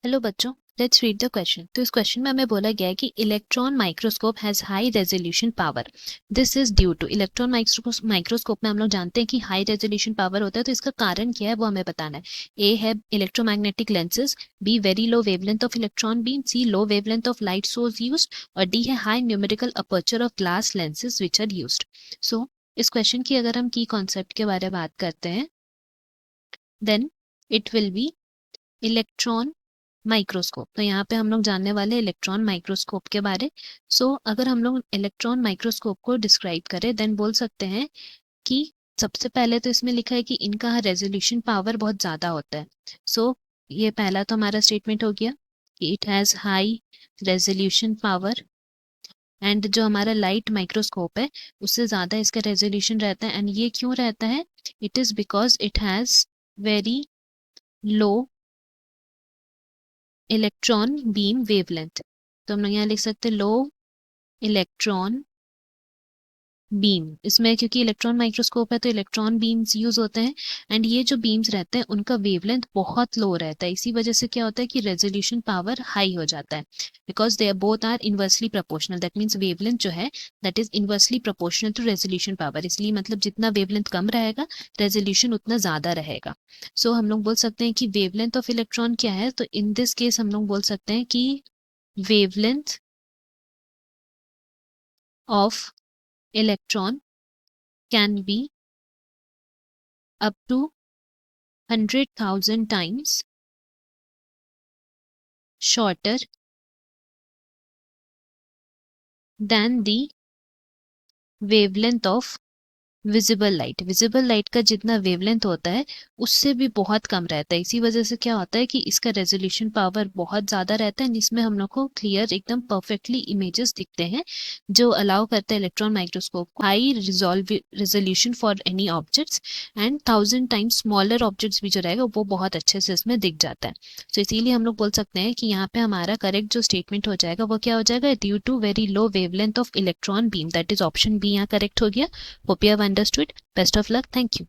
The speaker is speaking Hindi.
हेलो बच्चों, लेट्स रीड द क्वेश्चन। तो इस क्वेश्चन में हमें बोला गया है कि electron microscope has high resolution power. This is due two electron microscope में हम लोग जानते हैं कि हाई रेजोल्यूशन पावर होता है, तो इसका कारण क्या है वो हमें बताना है। ए है electromagnetic lenses, B very low wavelength of electron beam, C low wavelength of light source used, और डी है high numerical aperture of glass lenses which are used. So इस क्वेश्चन की अगर हम की कॉन्सेप्ट के बारे में बात करते हैं, then it will be electron microscope. तो यहाँ पे हम लोग जानने वाले इलेक्ट्रॉन माइक्रोस्कोप के बारे। अगर हम लोग इलेक्ट्रॉन माइक्रोस्कोप को डिस्क्राइब करें, देन बोल सकते हैं कि सबसे पहले तो इसमें लिखा है कि इनका रेजोल्यूशन पावर बहुत ज़्यादा होता है। ये पहला तो हमारा स्टेटमेंट हो गया कि it has high resolution power. And जो हमारा लाइट माइक्रोस्कोप है उससे ज़्यादा इसका रेजोल्यूशन रहता है। एंड ये क्यों रहता है? It is because it has very low electron beam wavelength. तो हम लोग यहाँ लिख सकते हैं लो इलेक्ट्रॉन बीम। इसमें क्योंकि इलेक्ट्रॉन माइक्रोस्कोप है तो इलेक्ट्रॉन बीम्स यूज होते हैं। एंड ये जो बीम्स रहते हैं उनका वेवलेंथ बहुत लो रहता है। इसी वजह से क्या होता है कि रेजोल्यूशन पावर हाई हो जाता है, because they both are inversely proportional. That means wavelength जो है that is inversely proportional to resolution power. इसलिए मतलब जितना वेवलेंथ कम रहेगा रेजोल्यूशन उतना ज्यादा रहेगा। हम लोग बोल सकते हैं कि वेवलेंथ ऑफ इलेक्ट्रॉन क्या है। तो इन दिस केस हम लोग बोल सकते हैं कि wavelength of electron can be up to 100,000 times shorter than the wavelength of visible light. Visible light का जितना वेवलेंथ होता है उससे भी बहुत कम रहता है। इसी वजह से क्या होता है कि इसका रेजोल्यूशन पावर बहुत ज़्यादा रहता है, जिसमें हम लोग को क्लियर एकदम परफेक्टली इमेजेस दिखते हैं, जो अलाउ करते हैं इलेक्ट्रॉन माइक्रोस्कोप को high resolution for any objects. And 1000 times smaller objects भी जो रहेगा वो बहुत अच्छे से इसमें दिख जाता है। इसीलिए हम लोग बोल सकते हैं कि यहाँ पे हमारा करेक्ट जो स्टेटमेंट हो जाएगा वो क्या हो जाएगा? Due to very low wavelength of electron beam. That is option B यहाँ करेक्ट हो गया। Hope you have understood. Best of luck. Thank you.